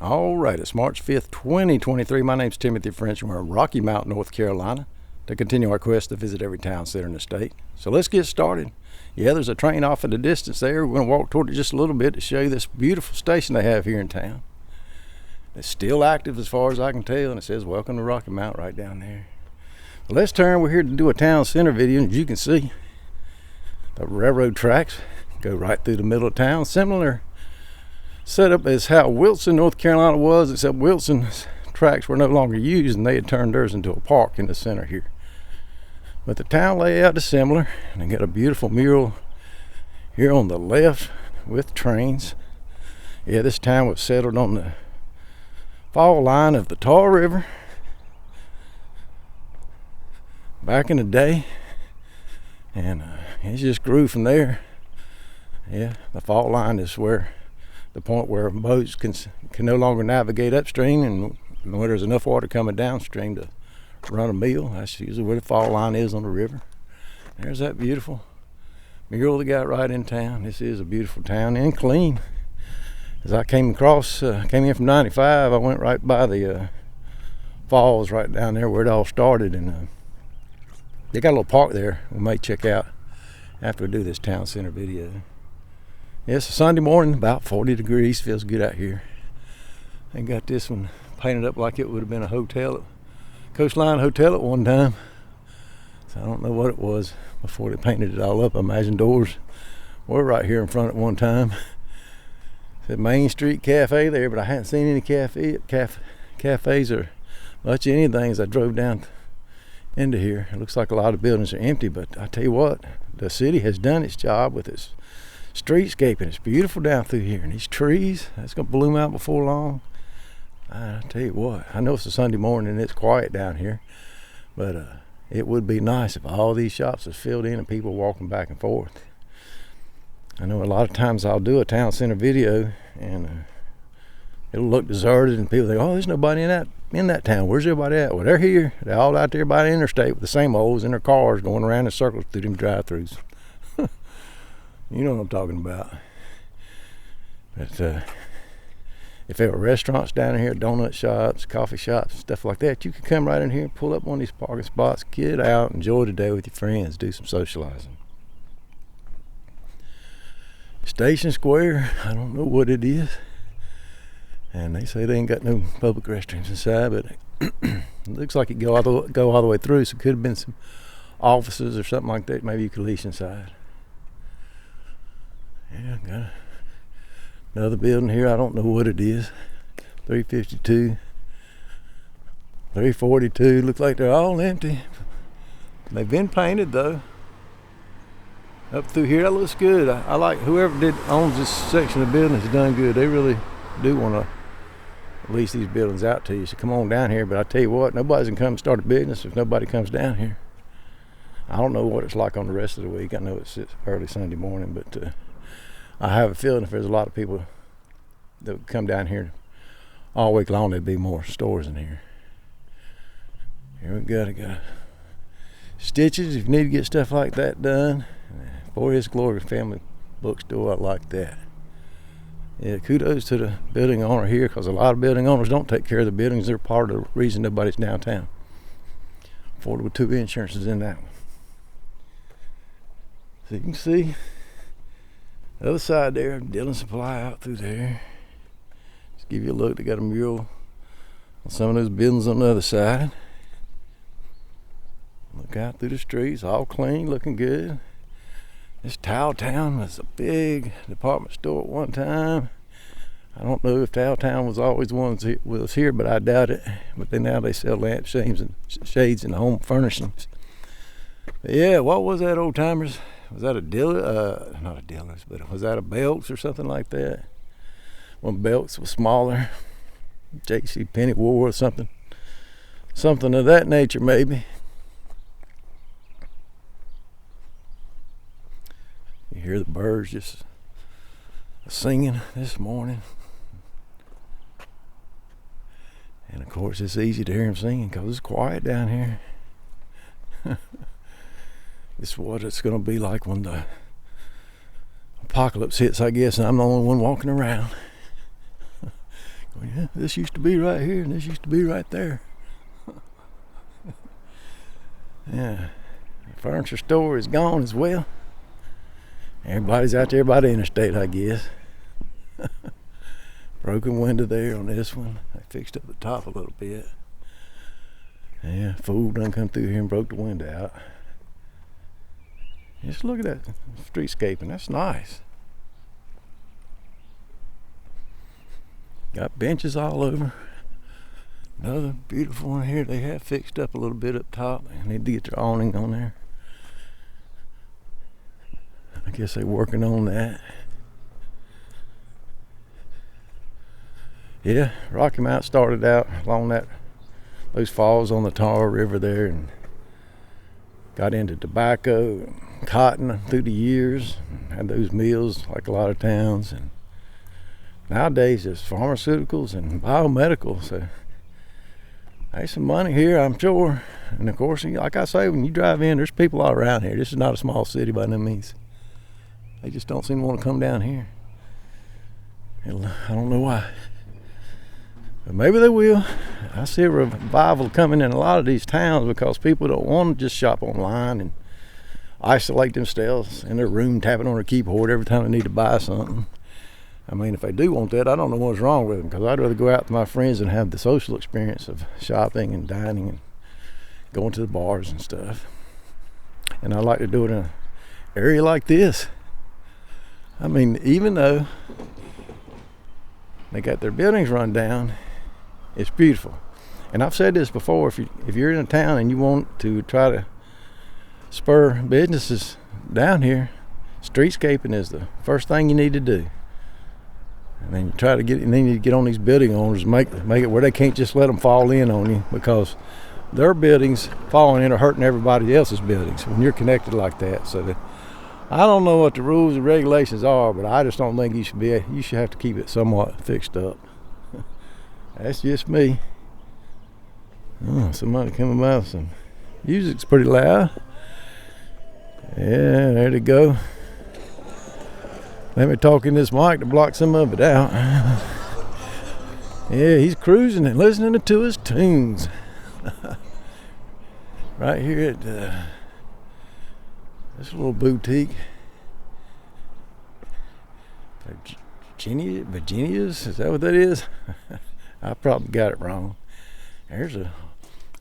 All right, it's March 5th, 2023. My name's Timothy French, and we're in Rocky Mount, North Carolina, to continue our quest to visit every town center in the state. So let's get started. Yeah, there's a train off in the distance there. We're going to walk toward it just a little bit to show you this beautiful station they have here in town. It's still active as far as I can tell, and it says welcome to Rocky Mount right down there. But let's turn. We're here to do a town center video, and as you can see, the railroad tracks go right through the middle of town. Similar setup as how Wilson, North Carolina was, except Wilson's tracks were no longer used and they had turned theirs into a park in the center here. But the town layout is similar, and they got a beautiful mural here on the left with trains. Yeah, this town was settled on the fall line of the Tar River back in the day, and it just grew from there. Yeah, the fall line is where the point where boats can no longer navigate upstream, and when there's enough water coming downstream to run a mill, that's usually where the fall line is on the river. There's that beautiful mural they got right in town. This is a beautiful town and clean. As I came in from 95, I went right by the falls right down there where it all started, and they got a little park there we may check out after we do this town center video. It's a Sunday morning, about 40 degrees, feels good out here. They got this one painted up like it would have been a hotel, Coastline Hotel at one time. So I don't know what it was before they painted it all up. I imagine doors were right here in front at one time. Said Main Street Cafe there, but I hadn't seen any cafes or much anything as I drove down into here. It looks like a lot of buildings are empty, but I tell you what, the city has done its job with its streetscaping. It's beautiful down through here, and these trees, that's gonna bloom out before long. I tell you what, I know it's a Sunday morning and it's quiet down here, but it would be nice if all these shops was filled in and people walking back and forth. I know a lot of times I'll do a town center video and it'll look deserted, and people think, oh, there's nobody in that town. Where's everybody at? Well, they're here. They're all out there by the interstate with the same olds in their cars going around in circles through them drive-thrus. You know what I'm talking about. But if there were restaurants down here, donut shops, coffee shops, stuff like that, you could come right in here and pull up one of these parking spots, get out, enjoy the day with your friends, do some socializing. Station Square, I don't know what it is. And they say they ain't got no public restrooms inside, but it looks like it go all the way through, so it could have been some offices or something like that. Maybe you could lease inside. Yeah, got another building here. I don't know what it is. 352, 342. Looks like they're all empty. They've been painted though. Up through here, that looks good. I like whoever owns this section of building has done good. They really do want to lease these buildings out to you. So come on down here. But I tell you what, nobody's gonna come start a business if nobody comes down here. I don't know what it's like on the rest of the week. I know it's early Sunday morning, but I have a feeling if there's a lot of people that would come down here all week long, there'd be more stores in here. Here we got Stitches if you need to get stuff like that done. For His Glory Family Bookstore, I like that. Yeah, kudos to the building owner here, because a lot of building owners don't take care of the buildings. They're part of the reason nobody's downtown. Affordable 2 insurances in that one. So you can see the other side there, Dillon Supply out through there. Just give you a look. They got a mural on some of those buildings on the other side. Look out through the streets, all clean, looking good. This Toweltown was a big department store at one time. I don't know if Toweltown was always the one that was here, but I doubt it. But then now they sell lamp shades and home furnishings. But yeah, what was that, old timers? Was that a Dillon? Not a Dillon's, but was that a Belks or something like that? When Belks was smaller, J.C. Penney War or something of that nature, maybe. You hear the birds just singing this morning. And of course it's easy to hear them singing because it's quiet down here. It's what it's going to be like when the apocalypse hits, I guess, and I'm the only one walking around. Yeah, this used to be right here and this used to be right there. Yeah, the furniture store is gone as well. Everybody's out there by the interstate, I guess. Broken window there on this one. They fixed up the top a little bit. Yeah, fool done come through here and broke the window out. Just look at that streetscaping. That's nice. Got benches all over. Another beautiful one here. They have fixed up a little bit up top. They need to get their awning on there. I guess they're working on that. Yeah, Rocky Mount started out along those falls on the Tar River there, and got into tobacco and cotton through the years. Had those mills like a lot of towns, and nowadays it's pharmaceuticals and biomedical. So there's some money here, I'm sure. And of course, like I say, when you drive in, there's people all around here. This is not a small city by no means. They just don't seem to want to come down here. I don't know why. But maybe they will. I see a revival coming in a lot of these towns because people don't want to just shop online and isolate themselves in their room, tapping on their keyboard every time they need to buy something. I mean, if they do want that, I don't know what's wrong with them, because I'd rather go out with my friends and have the social experience of shopping and dining and going to the bars and stuff. And I like to do it in an area like this. I mean, even though they got their buildings run down, it's beautiful. And I've said this before, if you're in a town and you want to try to spur businesses down here, streetscaping is the first thing you need to do. And then you need to get on these building owners, make it where they can't just let them fall in on you, because their buildings falling in are hurting everybody else's buildings when you're connected like that. So I don't know what the rules and regulations are, but I just don't think you should have to keep it somewhat fixed up. That's just me. Oh, somebody coming by with some music's pretty loud. Yeah, there they go. Let me talk in this mic to block some of it out. Yeah, he's cruising and listening to his tunes. Right here at this little boutique. Virginia's, is that what that is? I probably got it wrong. There's the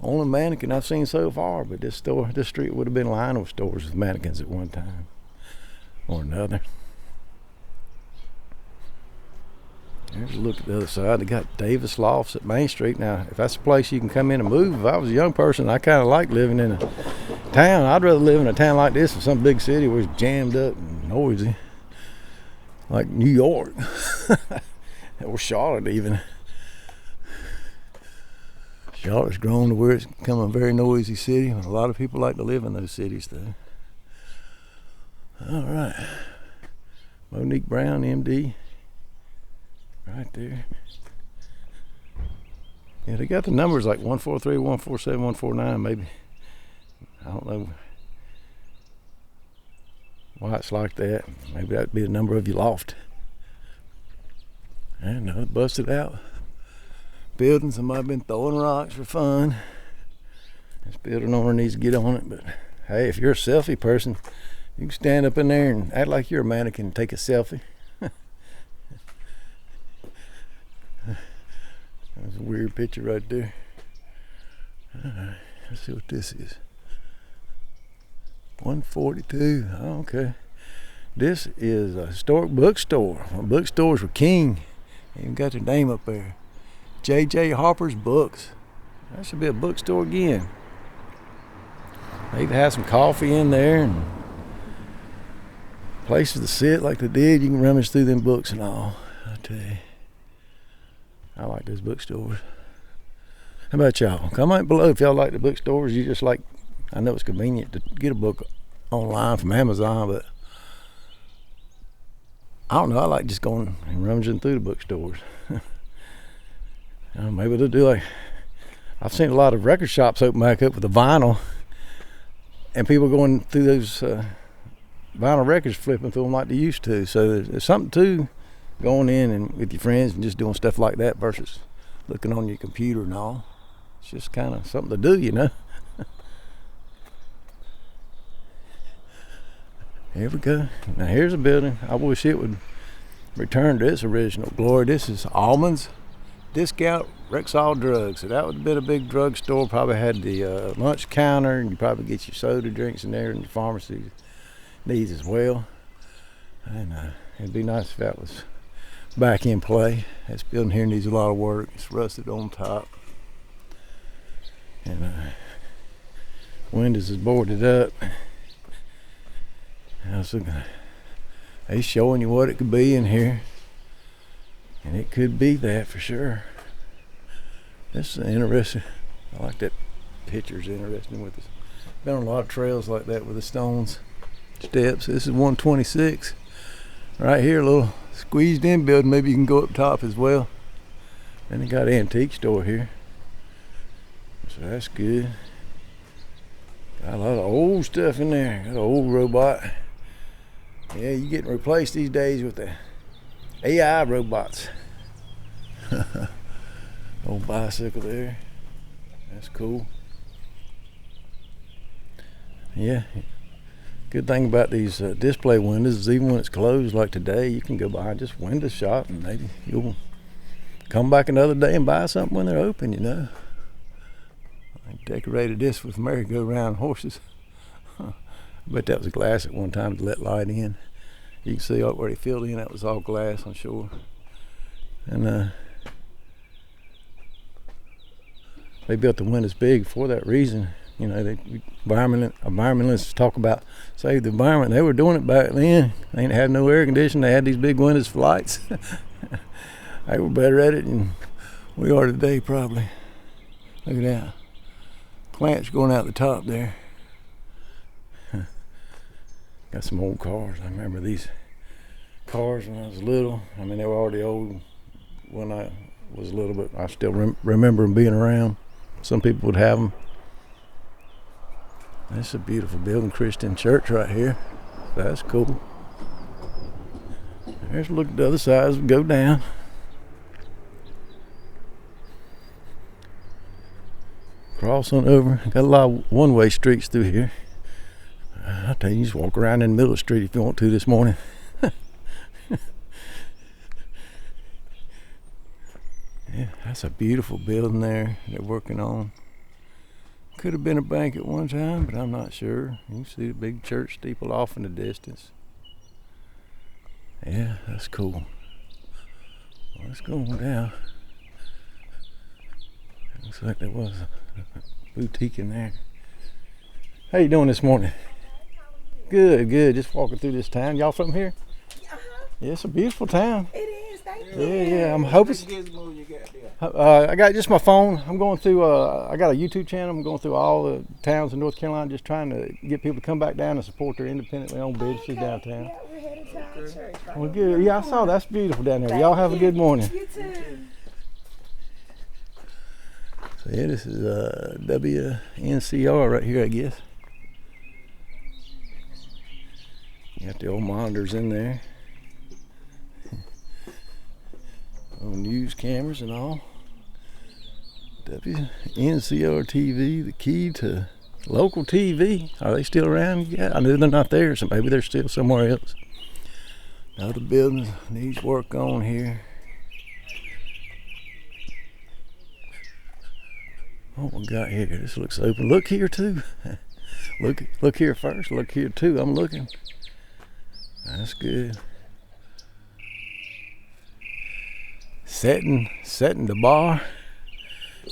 only mannequin I've seen so far, but this street would have been lined with stores with mannequins at one time or another. There's a look at the other side. They got Davis Lofts at Main Street. Now, if that's a place you can come in and move, if I was a young person, I kind of like living in a town. I'd rather live in a town like this than some big city where it's jammed up and noisy, like New York or Charlotte even. Charlotte's grown to where it's become a very noisy city. A lot of people like to live in those cities, though. All right. Monique Brown, MD. Right there. Yeah, they got the numbers like 143, 147, 149, maybe. I don't know why it's like that. Maybe that'd be the number of your loft. I don't know, busted out building. Somebody been throwing rocks for fun. This building owner needs to get on it, but hey, if you're a selfie person, you can stand up in there and act like you're a mannequin and take a selfie. That's a weird picture right there. Alright, let's see what this is. 142. Oh, okay. This is a historic bookstore. When bookstores were king. They even got their name up there. J.J. Harper's Books. That should be a bookstore again. They even have some coffee in there and places to sit like they did. You can rummage through them books and all. I tell you. I like those bookstores. How about y'all? Comment below if y'all like the bookstores. You just like, I know it's convenient to get a book online from Amazon, but I don't know. I like just going and rummaging through the bookstores. Maybe they'll do like, I've seen a lot of record shops open back up with the vinyl, and people going through those vinyl records, flipping through them like they used to. So there's something to going in and with your friends and just doing stuff like that versus looking on your computer and all. It's just kind of something to do, you know. Here we go. Now here's a building. I wish it would return to its original glory. This is Almonds Discount Rexall Drugs. So that would have been a big drugstore. Probably had the lunch counter, and you probably get your soda drinks in there, and your pharmacy needs as well. And it'd be nice if that was back in play. This building here needs a lot of work. It's rusted on top, and windows is boarded up. He's showing you what it could be in here, and it could be that for sure. This is interesting. I like that picture's interesting with this. Been on a lot of trails like that with the stones steps. This is 126 right here, a little squeezed in building. Maybe you can go up top as well. Then they got an antique store here, so that's good. Got a lot of old stuff in there. Got an old robot. Yeah, you getting replaced these days with the AI robots. Old bicycle there. That's cool. Yeah. Good thing about these display windows is even when it's closed like today, you can go behind just window shop and maybe you'll come back another day and buy something when they're open, you know. I decorated this with merry-go-round horses. I bet that was glass at one time to let light in. You can see where they filled in, that was all glass, I'm sure. And they built the windows big for that reason. You know, environmentalists talk about save the environment. They were doing it back then. They didn't have no air conditioning. They had these big windows for lights. They were better at it than we are today, probably. Look at that. Plants going out the top there. Got some old cars. I remember these cars when I was little. I mean, they were already old when I was little, but I still remember them being around. Some people would have them. That's a beautiful building, Christian church right here. That's cool. There's a look at the other side as we go down. Cross on over. Got a lot of one-way streets through here. I tell you, just walk around in the middle of the street if you want to this morning. Yeah, that's a beautiful building there they're working on. Could have been a bank at one time, but I'm not sure. You can see the big church steeple off in the distance. Yeah, that's cool. Well, let's go on down. Looks like there was a boutique in there. How you doing this morning? Good, good. Just walking through this town. Y'all from here? Yeah, it's a beautiful town. It is. Thank you. Yeah. I'm hoping. I got just my phone. I'm going through. I got a YouTube channel. I'm going through all the towns in North Carolina, just trying to get people to come back down and support their independently owned businesses downtown. Yeah, we're headed to our church. Right? Well, good. Yeah, I saw that's beautiful down there. Y'all have a good morning. You too. So yeah, this is WNCR right here, I guess. You got the old monitors in there. Old news cameras and all. WNCR TV, the key to local TV. Are they still around? Yeah, I knew they're not there, so maybe they're still somewhere else. Another building needs work on here. What we got here? This looks open. Look here too. Look here first. Look here too. I'm looking. That's good. Setting the bar.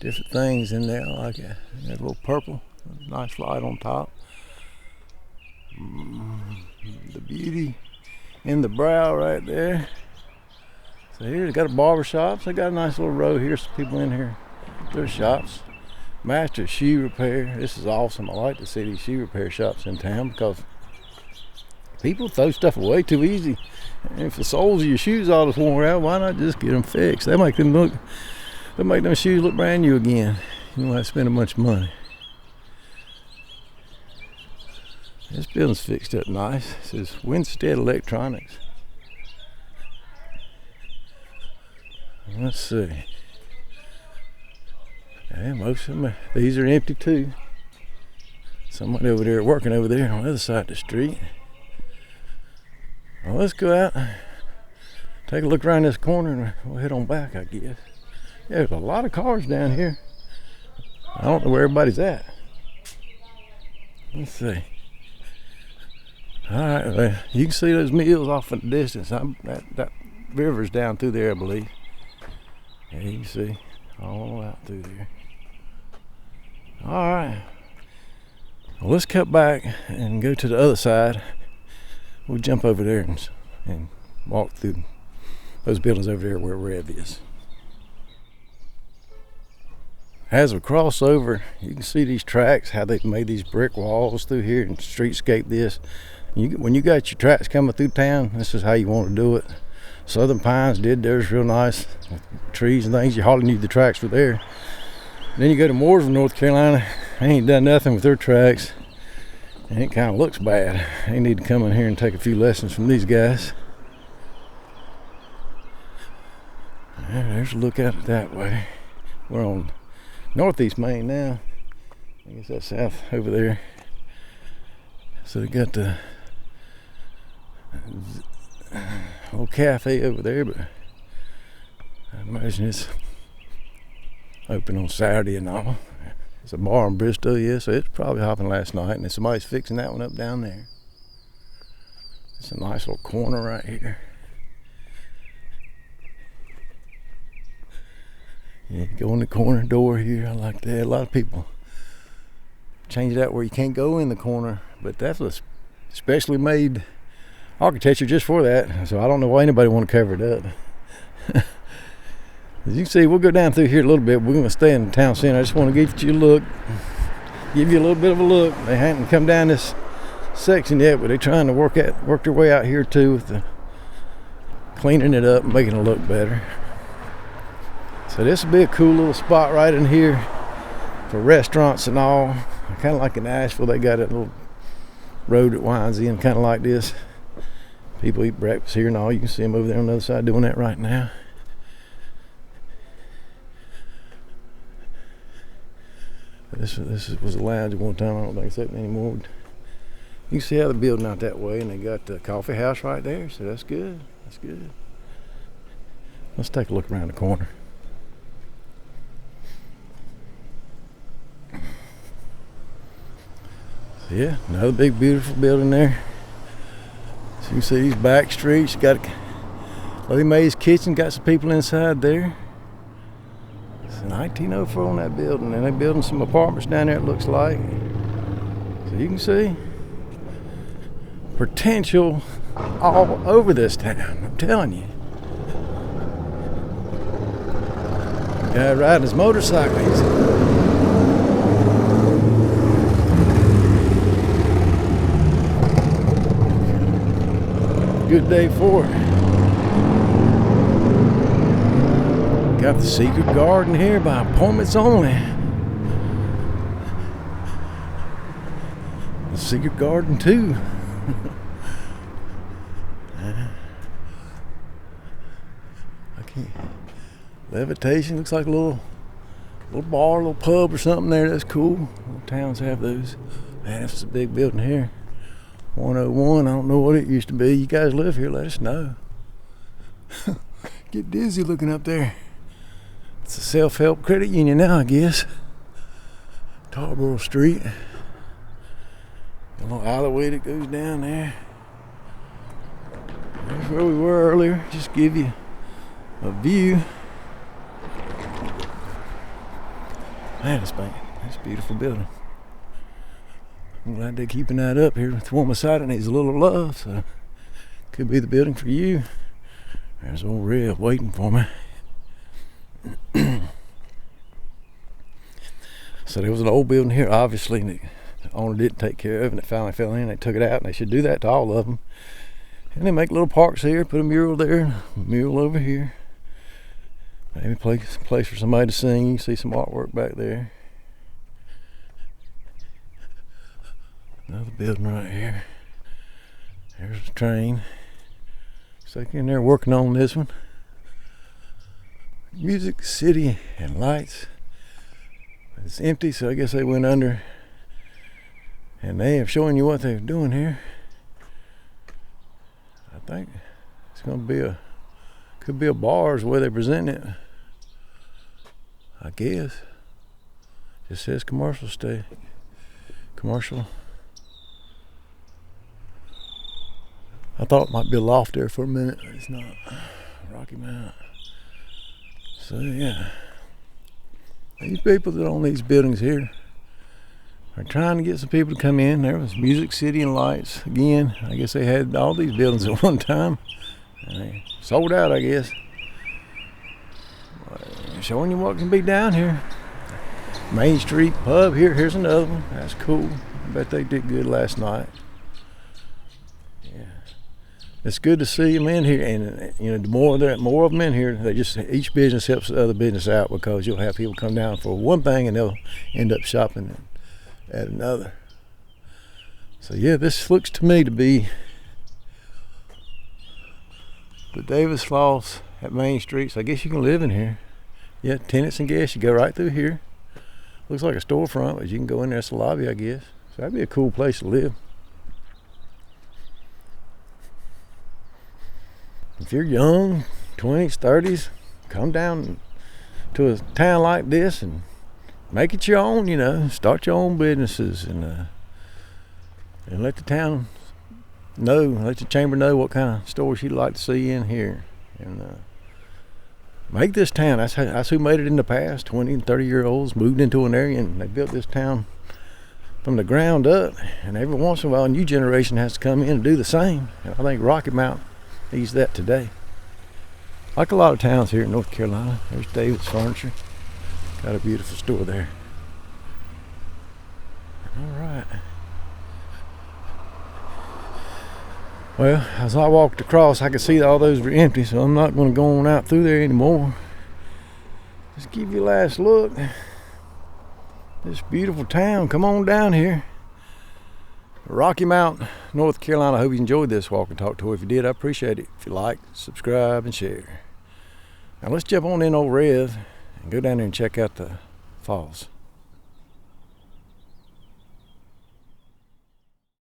Different things in there. I like it. That little purple. Nice light on top. The beauty in the brow right there. So here they got a barber shop. So they got a nice little row here. Some people in here. Their shops. Master Shoe Repair. This is awesome. I like to see these shoe repair shops in town because people throw stuff away too easy. And if the soles of your shoes all is worn out, why not just get them fixed? They make them shoes look brand new again. You don't have to spend a bunch of money. This building's fixed up nice. It says Winstead Electronics. Let's see. Yeah, most of them, these are empty too. Somebody over there working over there on the other side of the street. Well, let's go out, take a look around this corner, and we'll head on back, I guess. Yeah, there's a lot of cars down here. I don't know where everybody's at. Let's see. All right, well, you can see those mills off in the distance. That river's down through there, I believe. Yeah, you can see all out through there. All right. Well, let's cut back and go to the other side. We'll jump over there and walk through those buildings over there where Rev is. As we cross over, you can see these tracks, how they've made these brick walls through here and streetscape this. When you got your tracks coming through town, this is how you want to do it. Southern Pines did theirs real nice, with trees and things. You hardly need the tracks for there. Then you go to Mooresville, North Carolina. They ain't done nothing with their tracks, and it kind of looks bad. They need to come in here and take a few lessons from these guys. There's a look at it that way. We're on Northeast Main now. I guess that's south over there. So they got the little cafe over there, but I imagine it's open on Saturday and all. It's a bar in Bristol, yeah, so it's probably hopping last night, and somebody's fixing that one up down there. It's a nice little corner right here. Yeah, go in the corner door here. I like that. A lot of people change that where you can't go in the corner, but that's a specially made architecture just for that. So I don't know why anybody want to cover it up. As you can see, we'll go down through here a little bit. We're going to stay in the town center. I just want to give you a look, give you a little bit of a look. They haven't come down this section yet, but they're trying to work their way out here too with the cleaning it up and making it look better. So this will be a cool little spot right in here for restaurants and all. Kind of like in Asheville, they got a little road that winds in, kind of like this. People eat breakfast here and all. You can see them over there on the other side doing that right now. This was a lounge at one time. I don't think it's open anymore. You can see how they're building out that way, and they got the coffee house right there. So that's good. That's good. Let's take a look around the corner. Yeah, another big beautiful building there. So you can see these back streets. Got Lily Mae's Kitchen, got some people inside there. It's 1904 on that building, and they're building some apartments down there, it looks like. So you can see potential all over this town, I'm telling you. Guy riding his motorcycle. Good day for it. Got the secret garden here by appointments only. The secret garden too. I can't. Levitation looks like a little bar, little pub or something there. That's cool. Little towns have those. Man, this is a big building here. 101, I don't know what it used to be. You guys live here, let us know. Get dizzy looking up there. It's a self-help credit union now, I guess. Tarboro Street. A little alleyway that goes down there. There's where we were earlier. Just give you a view. Man, that's a beautiful building. I'm glad they're keeping that up here. The one beside it needs a little love, so could be the building for you. There's old Rev waiting for me. So there was an old building here, obviously, and the owner didn't take care of it, and it finally fell in. They took it out, and they should do that to all of them. And they make little parks here, put a mural there, a mural over here. Maybe a place for somebody to sing. You can see some artwork back there. Another building right here. There's the train. Looks like in there working on this one. Music City and Lights. It's empty, so I guess they went under. And they have showing you what they're doing here. I think it's gonna be could be a bar is the way they present it. I guess. It says commercial stay. Commercial. I thought it might be a loft there for a minute. It's not. Rocky Mount. So yeah. These people that own these buildings here are trying to get some people to come in. There was Music City and Lights again. I guess they had all these buildings at one time. And they sold out, I guess. Showing you what can be down here. Main Street Pub here. Here's another one. That's cool. I bet they did good last night. Yeah, it's good to see them in here, and you know, the more of them in here, they just each business helps the other business out, because you'll have people come down for one thing and they'll end up shopping at another. So yeah, this looks to me to be the Davis Floss at Main Street. So I guess you can live in here. Yeah, tenants and guests, you go right through here. Looks like a storefront, but you can go in there. It's the lobby, I guess. So that'd be a cool place to live. If you're young, 20s, 30s, come down to a town like this and make it your own, you know. Start your own businesses and let the town know, let the chamber know what kind of stores you'd like to see in here. And make this town, that's who made it in the past. 20 and 30-year-olds moved into an area and they built this town from the ground up. And every once in a while, a new generation has to come in and do the same. And I think Rocky Mount needs that today. Like a lot of towns here in North Carolina. There's David's Furniture. Got a beautiful store there. All right. Well, as I walked across, I could see all those were empty, so I'm not going to go on out through there anymore. Just give you a last look. This beautiful town. Come on down here. Rocky Mount, North Carolina. I hope you enjoyed this walk and talk tour. If you did, I appreciate it. If you like, subscribe and share. Now let's jump on in old Rev and go down there and check out the falls.